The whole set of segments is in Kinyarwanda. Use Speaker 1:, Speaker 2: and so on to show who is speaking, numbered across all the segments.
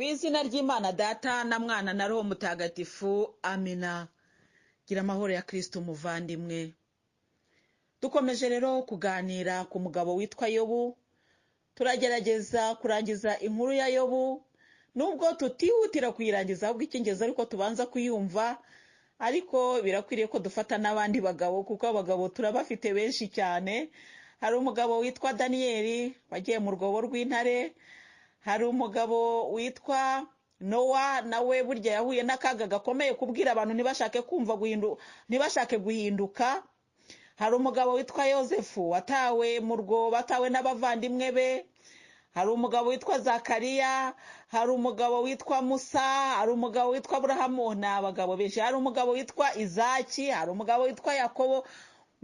Speaker 1: Ku izina ry'Imana Data na Mwana na Roho Mutagatifu, amina. Gira amahoro ya Kristo muvandimwe. Dukomeje rero kuganira ku mugabo witwa Yobu. Turagerageza kurangiza inkuru ya Yobu, nubwo tutihutira kuyirangiza ahubwo icy'ingenzi ariko tubanza kuyumva, ariko birakwiriye ko dufata n'abandi bagabo kuko abagabo turabafite benshi cyane. Hari umugabo witwa Daniyeli wagiye mu rwobo rw'intare. Hari umugabo witwa Nowa, nawe burya yahuye n'akaga gakomeye kubwira abantu ntibashake guhinduka. Hari umugabo witwa Yosefu watawe mu rwobo, batawe n'abavandimwe be. Hari umugabo witwa Zakariya, hari umugabo witwa Musa, hari umugabo witwa Aburahamu, n'abagabo benshi. Hari umugabo witwa Izaki, hari umugabo witwa Yakobo.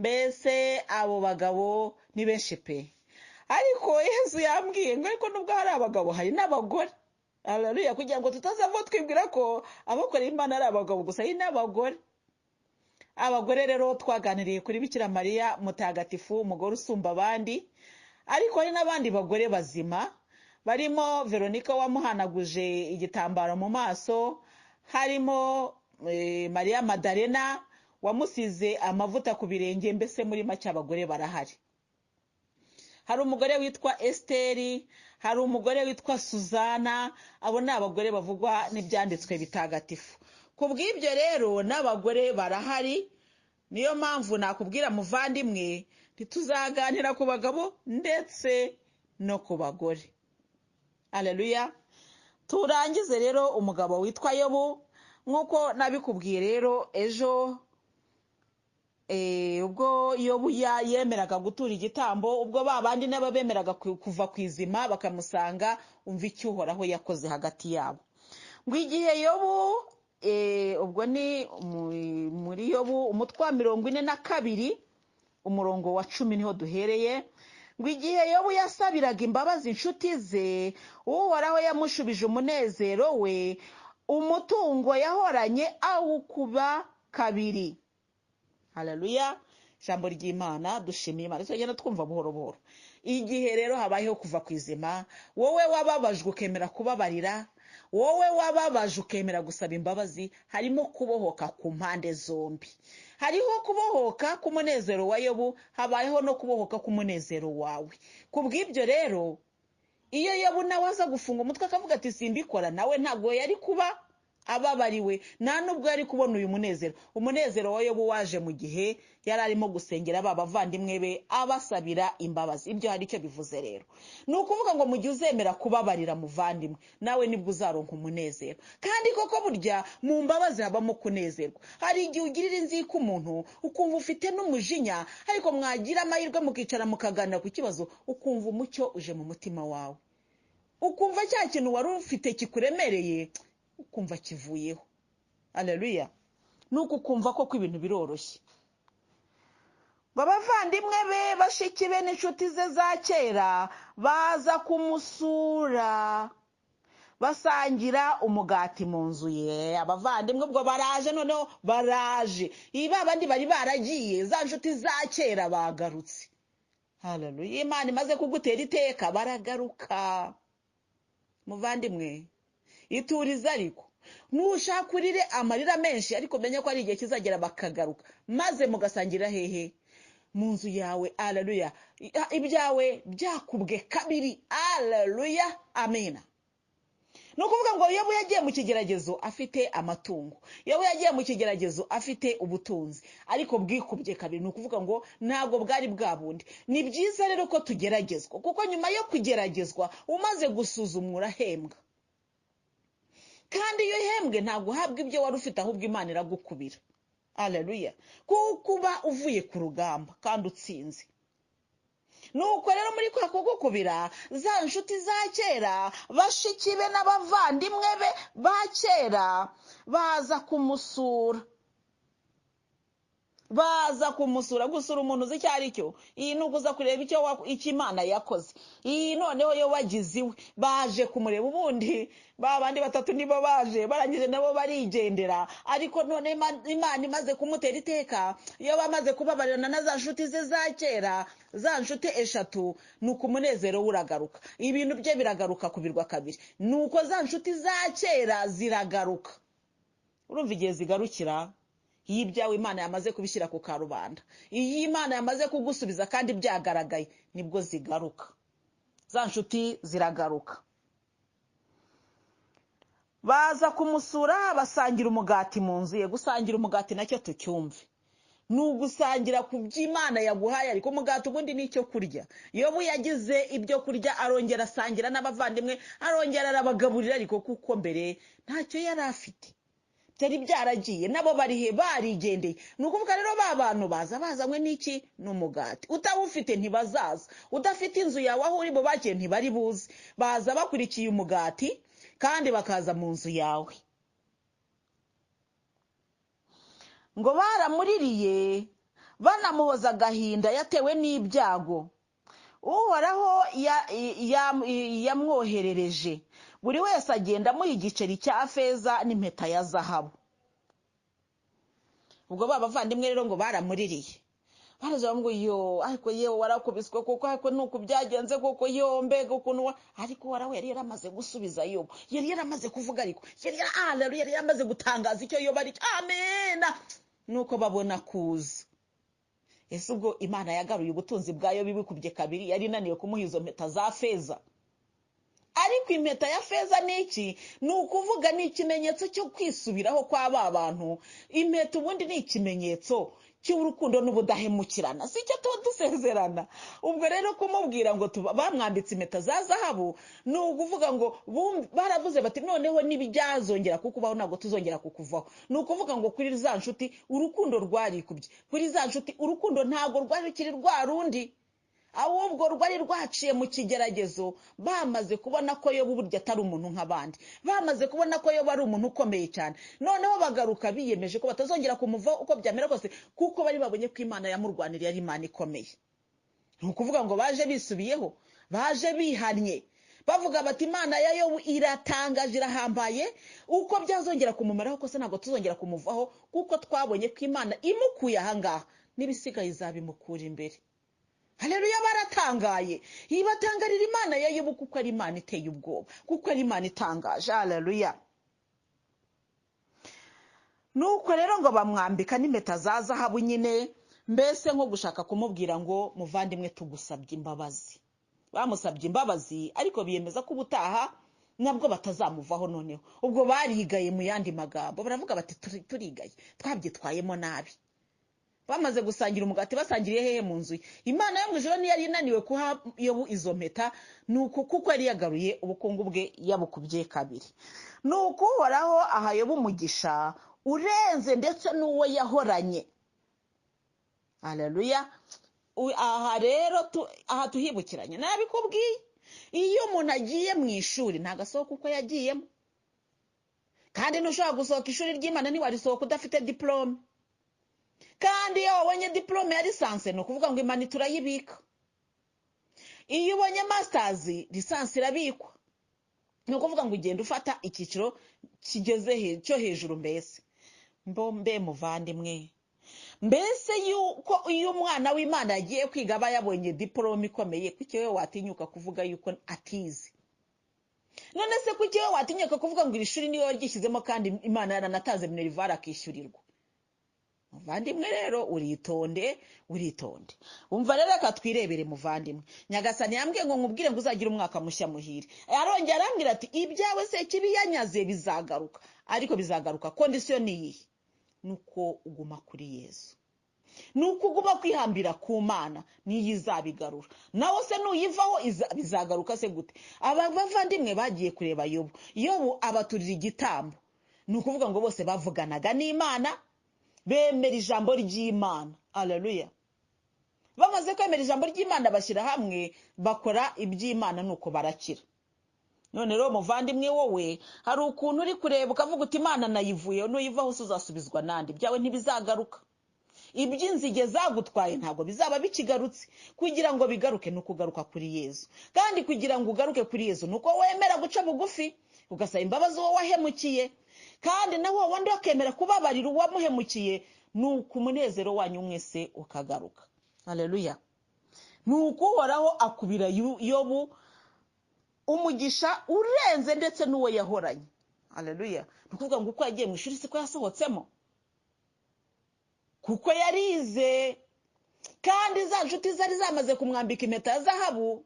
Speaker 1: Mbese abo bagabo ni benshi pe. Ariko Yesu yambwiye ngo ariko nubwo hari abagabo hari n'abagore. Haleluya, kugira ngo tutazava twibwira ko abakorera Imana ari abagabo gusa, hari n'abagore. Abagore rero twaganiriye kuri Bikira Mariya Mutagatifu, umugore usumba abandi. Ariko hari n'abandi bagore bazima, barimo Veronika wamuhanaguje igitambaro mu maso, harimo Mariya Madalena wamusize amavuta ku birenge. Mbese muri make abagore barahari. Hari umugore witwa Esteri, hari umugore witwa Suzana. Abo ni abagore bavugwa n'ibyanditswe bitagatifu. Ku bw'ibyo rero n'abagore barahari. Niyo mpamvu nakubwira muvandimwe, ntituzaganira ku bagabo ndetse no ku bagore. Haleluya. Turangize rero umugabo witwa Yobu. Nk'uko nabikubwiye rero ejo, ubwo Yobu yemeraga gutura igitambo, ubwo babandi nabo bemeraga kuva ku izima bakamusanga, umva icyo Uhoraho yakoze hagati yabo. Ngo igihe Yobu, ubwo ni muri Yobu umutwe wa 42 umurongo wa 10 niho duhereye. Ngo igihe Yobu yasabiraga imbabazi inshuti ze, Uhoraho yamushubije umunezero we, umutungo yahoranye awukuba kabiri. Haleluya. Ijambo ry'Imana dushimiye Imana, tugenda twumva buhoro buhoro. Igihe rero habayeho kuva ku izima, wowe wababajwe ukemera kubabarira, wowe wababaje ukemera gusaba imbabazi, harimo kubohoka ku mpande zombi. Hariho kubohoka k'umunezero wa Yobu, habayeho no kubohoka k'umunezero wawe. Ku bw'ibyo rero, iyo Yobu nawe aza gufunga umutwe akavuga ati simbikora, nawe ntabwo yari kuba ababariwe, nta nubwo yari kubona uyu munezero. Umunezero wa Yobu waje mu gihe yari arimo gusengera bavandimwe be, abasabira imbabazi. Ibyo hari icyo bivuze rero. Ni ukuvuga ngo mu gihe uzemera kubabarira muvandimwe, nawe nibwo uzaronka umunezero. Kandi koko burya mu mbabazi habamo kunezerwa. Hari igihe ugirira inzika umuntu ukumva ufite n'umujinya, ariko mwagira amahirwe mukicara mukaganira ku kibazo, ukumva umucyo uje mu mutima wawe, ukumva cya kintu wari ufite kikuremereye ukumva kivuyeho. Haleluya. Nuko ukumva ko ibintu biroroshye. Babavandimwe be, bashiki be n'inshuti ze za kera baza kumusura, basangira umugati mu nzu ye. Abavandimwe ubwo baraje, noneho baraje. Iba abandi bari baragiye, za nshuti za kera bagarutse. Haleluya. Imana imaze kugutera iteka baragaruka. Muvandimwe, ituriza ariko ntushakurire amarira menshi, ariko menye ko ari igihe kizagera bakagaruka, maze mugasangira hehe? Mu nzu yawe. Haleluya. Ibyawe byakubwe kabiri. Haleluya. Amina. Ni ukuvuga ngo Yobu yagiye mu kigeragezo afite amatungo, Yobu yagiye mu kigeragezo afite ubutunzi, ariko bwikubye kabiri. Ni ukuvuga ngo ntabwo bwari bwa bundi. Ni byiza rero ko tugeragezwa, kuko nyuma yo kugeragezwa umaze gusuzumwa urahembwa. Kandi iyo uhembwe ntabwo uhabwa ibyo wari ufite, ahubwo Imana iragukubira. Haleluya. Kuko uba uvuye ku rugamba kandi utsinze. Nuko rero muri kwa kugukubira, za nshuti za kera, bashiki be n'abavandimwe be ba kera baza kumusura. baza kumusura. Gusura umuntu uzi icyo ari cyo, iyi ni ukuza kureba icyo Imana yakoze. Iyi noneho yo bagize iwe, baje kumureba. Ubundi ba bandi batatu nibo baje, barangije nabo barigendera. Ariko none Imana imaze kumutera iteka, iyo bamaze kubabarirana na za nshuti ze za kera, za nshuti eshatu, nuko umunezero we uragaruka, ibintu bye biragaruka kubirwa kabiri. Nuko za nshuti za kera ziragaruka. Urumva igihe zigarukira? Iyo ibyawe Imana yamaze kubishyira ku karubanda, iyo Imana yamaze kugusubiza kandi byagaragaye, nibwo zigaruka. Za nshuti ziragaruka. Baza kumusura, basangira umugati mu nzu ye. Gusangira umugati nacyo tucyumve, ni ugusangira ku by'Imana yaguhaye. Ariko umugati ubundi ni icyo kurya. Yobu yagize ibyo kurya, arongera asangira n'abavandimwe, arongera arabagaburira. Ariko kuko mbere ntacyo yari afite, byari byaragiye, nabo barihe, barigendeye. Ni ukuvuga rero ba bantu baza bazanywe n'iki? N'umugati. Utawufite ntibazaza, udafite inzu yawe aho uri bubakiye ntibari buze. Baza bakurikiye umugati kandi bakaza mu nzu yawe. Ngo baramuririye banamuhoza agahinda yatewe n'ibyago Uhoraho yamwoherereje. Buri wese agenda amuha igiceri cya feza n'impeta ya zahabu. Ubwo bavandimwe rero ngo baramuririye, baraza ngo yo, ariko yewe warakubiswe kuko ariko nuko byagenze kuko yo mbega ukuntu. Ariko Uhoraho yari yaramaze gusubiza Yobu, yari yaramaze kuvuga, ariko yari yaramaze gutangaza icyo Yobu ari. Amena. Nuko babona kuza. Ese ubwo Imana yagaruye ubutunzi bwayo bibikubye kabiri, yari inaniwe kumuha izo mpeta za feza. Ariko impeta ya feza ni iki? Ni ukuvuga ni ikimenyetso cyo kwisubiraho kwa ba bantu. Impeta ubundi ni ikimenyetso cy'urukundo n'ubudahemukirana, si cyo tuba dusezerana. Ubwo rero kumubwira ngo bamwambitse impeta za zahabu, ni ukuvuga ngo baravuze bati noneho n'ibyazongera kukubaho ntabwo tuzongera kukuvaho. Ni ukuvuga ngo kuri za nshuti urukundo rwarikubye, kuri za nshuti urukundo ntabwo rwari rukiri rwa rundi, ahubwo rwari rwaciye mu kigeragezo. Bamaze kubona ko Yobu burya atari umuntu nk'abandi, bamaze kubona ko Yobu ari umuntu ukomeye cyane. Noneho bagaruka biyemeje ko batazongera kumuvaho uko byamera kose, kuko bari babonye ko Imana yamurwaniriye ari Imana ikomeye. Ni ukuvuga ngo baje bisubiyeho, baje bihannye, bavuga bati Imana ya Yobu iratangaje, irahambaye. Uko byazongera kumumeraho kose ntabwo tuzongera kumuvaho, kuko twabonye ko Imana imukuye ahangaha n'ibisigaye izabimukura imbere. Haleluya. Baratangaye, ibatangarira Imana ya Yobu kuko ari Imana iteye ubwoba, kuko ari Imana itangaje. Haleluya. Nuko rero ngo bamwambika n'impeta za zahabu nyine, mbese nko gushaka kumubwira ngo muvandimwe tugusabye imbabazi. Bamusabye imbabazi, ariko biyemeza ko ubutaha nabwo batazamuvaho. Noneho ubwo barigaye, mu yandi magambo baravuga bati turigaye, twabyitwayemo nabi. Bamaze gusangira umugati, basangiriye hehe? Mu nzu. Imana yo mu ijuru niyo yari inaniwe kuha Yobu izo mpeta, nuko kuko yari yagaruye ubukungu bwe yabukubye kabiri. Nuko Uhoraho aha Yobu umugisha urenze ndetse n'uwo yahoranye. Haleluya. Aha rero aha tuhibukiranye, nabikubwiye, iyo umuntu agiye mu ishuri ntago asohoka uko yagiyemo, kandi ntushobora gusohoka ishuri ry'Imana ntiwarisohoka udafite diplome. Kandi iyo wabonye diplome ya lisansi, ni ukuvuga ngo Imana turayibika. Iyo ubonye masters, lisansi irabikwa. Ni ukuvuga ngo ugenda ufata icyiciro kigeze cyo hejuru. Mbese mbe muvandimwe, mbese yuko iyo umwana w'Imana yagiye kwiga aba yabonye diplome ikomeye, kuki wowe watinyuka kuvuga yuko atize? None se kuki wowe watinyuka kuvuga ngo iri shuri niyo ryishyizemo kandi Imana yaranatanze minerivare akishyurirwa? Muvandimwe rero uritonde. Umva rero reka twirebere muvandimwe. Nyagasani yambwiye ngo nkubwire ngo uzagira umwaka mushya muhire. Arongera arambwira ati ibyawe se kibi yanyaze bizagaruka, ariko bizagaruka condition ni iyi, nuko uguma kuri Yesu, nuko uguma kwihambira ku Mana, niyo izabigarura. Nawe se nuyivaho bizagaruka se gute? Aba bavandimwe bagiye kureba Yobu abaturira igitambo. Ni ukuvuga ngo bose bavuganaga n'Imana, bemera ijambo ry'Imana. Haleluya. Bamaze kwemera ijambo ry'Imana bashyira hamwe bakora iby'Imana, nuko barakira. None rero muvandimwe, wowe hari ukuntu uri kureba ukavuga uti Imana nayivuye, nuyivaho uzasubizwa nandi, byawe ntibizagaruka. iby'inzige zagutwaye ntabwo bizaba bikigarutse. Kugira ngo bigaruke ni ukugaruka kuri Yezu, kandi kugira ngo ugaruke kuri Yezu ni uko wemera guca bugufi ugasaba imbabazi uwo wahemukiye, kandi nawe wundi wakemera kubabarira uwamuhemukiye, ni uko umunezero wanyu mwese ukagaruka. Haleluya. Ni uko Uhoraho akubira Yobu umugisha urenze ndetse n'uwo yahoranye. Haleluya. Ni ukuvuga ngo uko yagiye mu ishuri siko yasohotsemo, kuko yarize, kandi za nshuti zari zamaze kumwambika impeta ya zahabu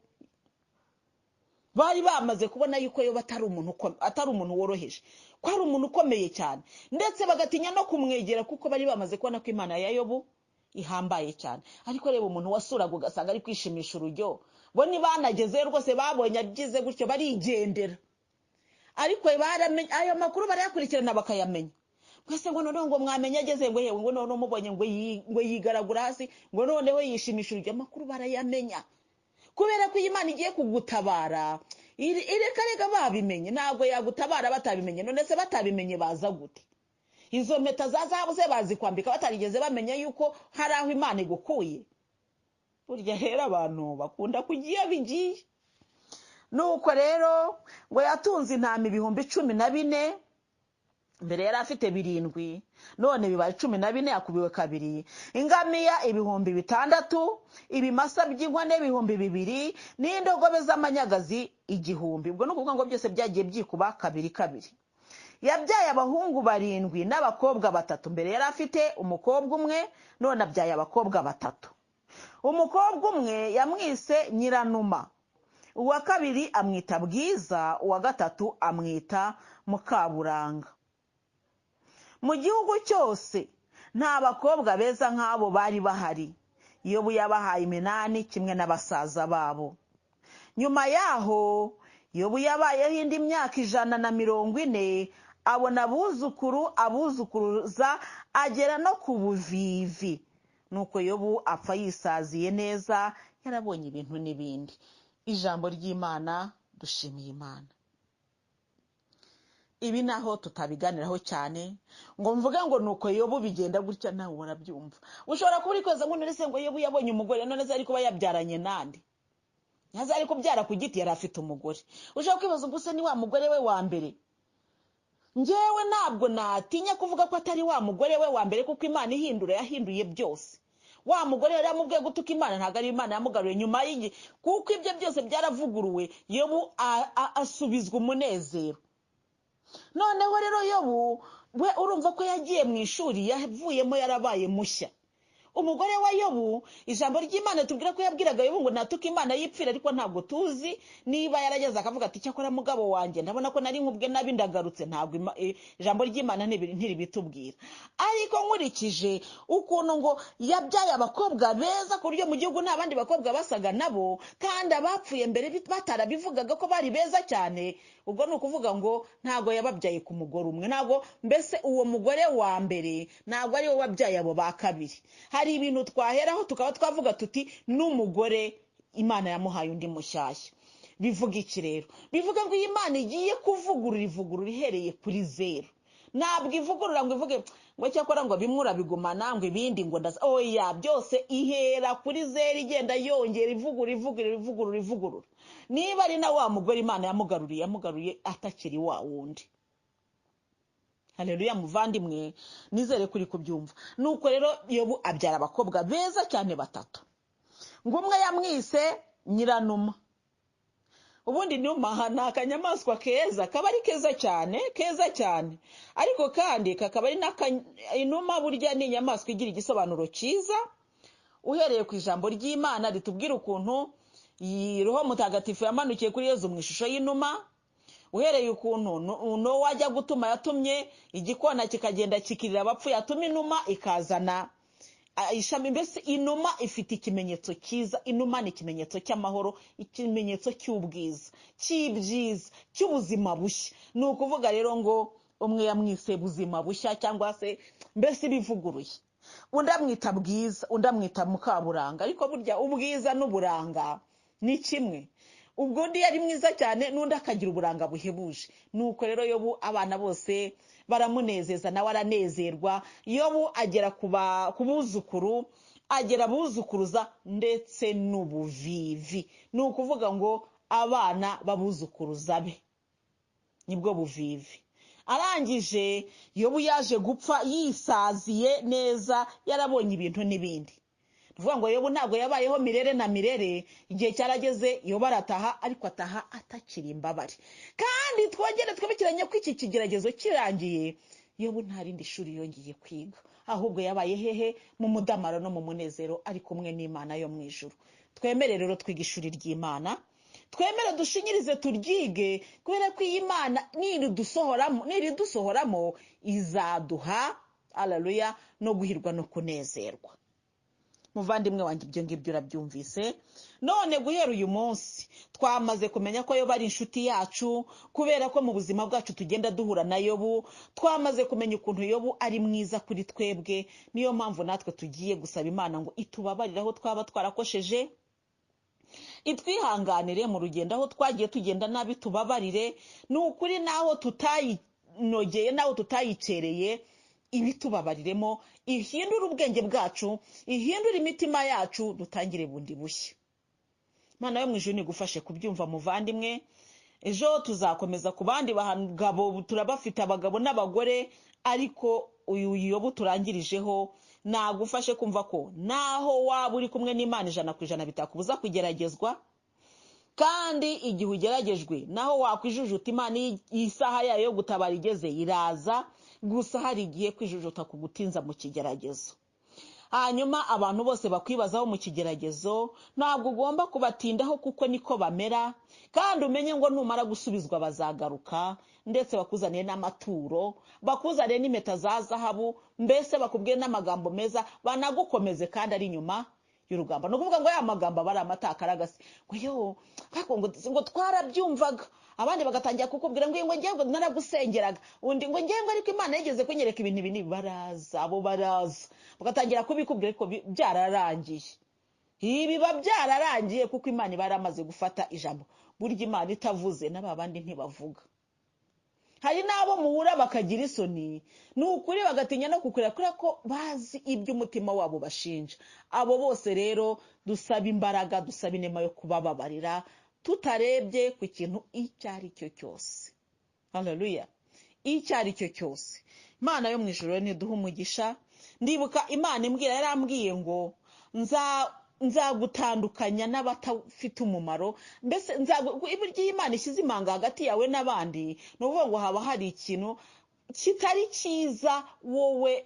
Speaker 1: bari bamaze kubona yuko Yobu atari umuntu woroheje, ko ari umuntu ukomeye cyane, ndetse bagatinya no kumwegera kuko bari bamaze kubona ko Imana ya Yobu ihambaye cyane. Ariko reba umuntu wasuraga ugasanga ari kwishimisha urujyo, bo nibanagezeyo rwose babonye agize gutyo barigendera. Ariko ayo makuru barayakurikirana bakayamenya. Mwese ngo noneho ngo mwamenye ageze ngo yewe ngo noneho mubonye ngo yigaragura hasi ngo noneho yishimisha urujyo, amakuru barayamenya. Kubera ko Imana igiye kugutabara, reka babimenye. Ntabwo yagutabara batabimenye. None se batabimenye baza gute? Izo mpeta za zahabu se bazikwambika batarigeze bamenya yuko hari aho Imana igukuye? Burya rero abantu bakunda kugiye bigiye. Nuko rero ngo yatunze intama 14,000, mbere yari afite 7, none bibaye 14 akubiwe kabiri, ingamiya 6,000, ibimasa by'inkone 2,000, n'indogobe z'amanyagazi 1,000. Ubwo no kuvuga ngo byose byagiye byikuba kabiri. Yabyaye abahungu 7 n'abakobwa 3. Mbere yari afite umukobwa umwe, none abyaye abakobwa 3. Umukobwa umwe yamwise Nyiranuma, uwa kabiri amwita Bwiza, uwa gatatu amwita Mukaburanga. Mu gihugu cyose nta bakobwa beza nk'abo bari bahari. Yobu yabahaye iminani kimwe n'abasaza babo. Nyuma yaho Yobu yabayeho indi myaka 140, abona abuzukuruza agera no ku buvivi. Nuko Yobu apfa yisaziye neza, yarabonye ibintu n'ibindi. Ijambo ry'Imana, dushimiye Imana. Ibi naho tutabiganiraho cyane ngo mvuge ngo nuko Yobu bigenda gutya, nawe urabyumva. Ushobora kubikoza ngo none se ngo Yobu yabonye umugore, none se ari kuba yabyaranye nande? Yaza ari kubyara ku giti, yari afite umugore. Ushobora kwibaza ngo se ni wa mugore we wa mbere? Ngewe ntabwo natinya kuvuga ko atari wa mugore we wa mbere, kuko Imana yahinduye byose. Wa mugore yari yamubwiye gutuka Imana, ntabwo ari Imana yamugaruye nyuma y'igi, kuko ibyo byose byaravuguruwe. Yobu asubizwa umunezero. Noneho rero Yobu we urumva ko yagiye mu ishuri, yavuyemo yarabaye mushya. Umugore wa Yobu, ijambo ry'Imana tubwira ko yabwiraga Yobu ngo natuka Imana yipfira, ariko ntabwo tuzi niba yarageze akavuga ati cyakora mugabo wanjye ndabona ko nari nkubwe nabi ndagarutse. Ntabwo ijambo ry'Imana ntiribitubwira. Ariko nkurikije ukuntu ngo yabyaye abakobwa beza ku buryo mu gihugu nta bandi bakobwa basaga nabo, kandi abapfuye mbere batarabivugaga ko bari beza cyane, ubwo ni ukuvuga ngo ntabwo yababyaye ku mugore umwe. Ntabwo mbese uwo mugore wa mbere ntabwo ari we wabyaye abo ba kabiri. Hari ibintu twaheraho tukaba twavuga tuti n'umugore Imana yamuhaye undi mushyashya. Bivuga iki rero? Bivuga ngo Imana igiye ivugurura ihereye kuri 0. Ntabwo ivugurura ngo ivuge ngo cyakora ngo bimura bigumana ngo ibindi ngo oya, byose ihera kuri 0 igenda yongera ivugurura. Niba ari na wa mugore Imana yamugaruye atakiri wa wundi. Haleluya muvandimwe, nizere kuri kubyumva. Nuko rero Yobu abyara abakobwa beza cyane 3. Ngo umwe yamwise Nyiranuma. Ubundi Numa ni akanyamaswa keza, kaba ari keza cyane. Ariko kandi kakaba ari inuma, burya ni inyamaswa igira igisobanuro cyiza. Uhereye ku ijambo ry'Imana ritubwira ukuntu Roho Mutagatifu yamanukiye kuri Yezu mu ishusho y'inuma. Uhereye ukuntu no wajya gutuma yatumye igikona kikagenda kikirira abapfuye, yatumye inuma ikazana ishami. Mbese inuma ifite ikimenyetso cyiza. Inuma ni ikimenyetso cy'amahoro, ikimenyetso cy'ubwiza, cy'ibyiza, cy'ubuzima bushya. Ni ukuvuga rero ngo umwe yamwise buzima bushya, cyangwa se mbese bivuguruye. Undi amwita Bwiza, undi amwita Mukaburanga. Ariko burya ubwiza n'uburanga ni kimwe. ubwo undi yari mwiza cyane n'undi akagira uburanga buhebuje. Nuko rero Yobu abana bose baramunezeza nawe aranezerwa. Yobu agera ku buzukuru, agera buzukuruza ndetse n'ubuvivi. Ni ukuvuga ngo abana babuzukuruza be nibwo buvivi. Arangije Yobu yaje gupfa yisaziye neza, yarabonye ibintu n'ibindi. Tuvuga ngo Yobu ntabwo yabayeho mirere na mirere. Igihe cyarageze Yobu arataha, ariko ataha atakiri imbabare. Kandi twongere twibukiranye ko iki kigeragezo kirangiye Yobu nta rindi shuri yongeye kwiga, ahubwo yabaye hehe? Mu mudamaro no mu munezero ari kumwe n'Imana yo mu ijuru. Twemere rero twiga ishuri ry'Imana, twemere dushinyirize turyige, kubera ko iyi Mana niridusohoramo izaduha haleluya no guhirwa no kunezerwa. Muvandimwe wanjye, ibyo ngibyo urabyumvise. None guhera uyu munsi twamaze kumenya ko Yobu ari inshuti yacu, kubera ko mu buzima bwacu tugenda duhura na Yobu. Twamaze kumenya ukuntu Yobu ari mwiza kuri twebwe. Niyo mpamvu natwe tugiye gusaba Imana ngo itubabarire aho twaba twarakosheje, itwihanganire mu rugendo aho twagiye tugenda nabi, tubabarire. Ni ukuri naho tutayinogeye, naho tutayicereye, ibitubabariremo, ihindura ubwenge bwacu, ihindura imitima yacu, dutangire bundi bushya. Imana yo mu ijuru nigufashe kubyumva muvandimwe. Ejo tuzakomeza ku bandi bagabo, turabafite abagabo n'abagore, ariko uyu Yobu turangirijeho nagufashe kumva ko naho waba uri kumwe n'Imana 100% bitakubuza kugeragezwa. Kandi igihe ugeragejwe naho wakwijujuta, Imana isaha yayo yo gutabara igeze iraza. Gusa hari igihe kwijujuta kugutinza mu kigeragezo. Hanyuma abantu bose bakwibazaho mu kigeragezo, ntabwo ugomba kubatindaho kuko niko bamera. Kandi umenye ngo numara gusubizwa bazagaruka, ndetse bakuzaniye n'amaturo, bakuzaniye n'impeta za zahabu, mbese bakubwiye n'amagambo meza, banagukomeze kandi ari nyuma y'urugamba. No kuvuga ngo ya magambo bari amatakaragase ngo yo ngo twarabyumvaga, abandi bagatangira kukubwira ngo ngiye naragusengeraga, undi ngo ngiye ariko Imana yigeze kunyereka ibintu ibi. Baraza bagatangira kubikubwira ko byararangiye. Ibi byararangiye kuko Imana baramaze gufata ijambo. Burya Imana itavuze n'abandi ntibavuga. Hari nabo muhura bakagira isoni, ni ukuri bagatinya no kukureka kubera ko bazi ibyo umutima wabo bashinja. Abo bose rero dusaba imbaraga, dusaba inema yo kubababarira, tutarebye ku kintu icyo ari cyo cyose. Haleluya. Icyo ari cyo cyose. Imana yo mu ijuru niduha umugisha. Ndibuka Imana yarambwiye ngo nzagutandukanya n'abatafite umumaro. Mbese iburyo Imana ishyize imanga hagati yawe n'abandi, no kuvuga ngo haba hari ikintu kitari cyiza wowe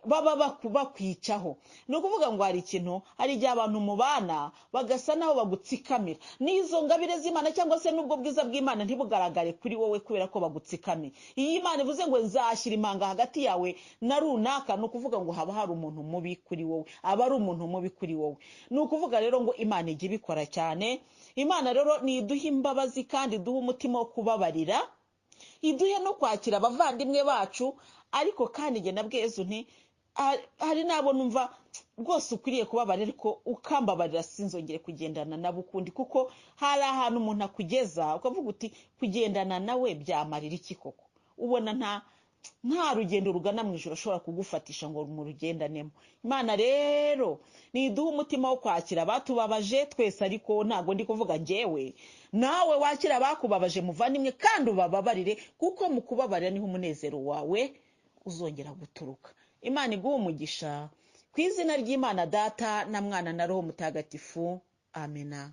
Speaker 1: baba bakwicaho. Ni ukuvuga ngo hari ikintu, hari igihe abantu mubana bagasa naho bagutsikamira. N'izo ngabire z'Imana cyangwa se n'ubwo bwiza bw'Imana ntibugaragare kuri wowe kubera ko bagutsikamiye. Iyi Imana ivuze ngo nzashyira imanga hagati yawe na runaka, ni ukuvuga ngo haba hari umuntu mubi kuri wowe, aba ari umuntu mubi kuri wowe. Ni ukuvuga rero ngo Imana ijya ibikora cyane. Imana rero niduha imbabazi kandi duha umutima wo kubabarira, iduhe no kwakira abavandimwe bacu. Ariko kandi njye nabwiye Yesu nti hari nabo numva rwose ukwiriye kubabarira, ariko ukambabarira sinzongere kugendana nabo ukundi, kuko hari ahantu umuntu akugeza ukavuga uti kugendana nawe byamarira iki koko. Ubona nta rugendo rugana mu ijuru ashobora kugufatisha ngo mu rugendanemo. Imana rero niduha umutima wo kwakira abatubabaje twese, ariko ntago ndi kuvuga njyewe. Nawe wakira abakubabaje muvandimwe kandi ubababarire, kuko mu kubabarira niho umunezero wawe uzongera guturuka. Imana iguha umugisha, ku izina ry'Imana Data na Mwana na Roho Mutagatifu. Amina.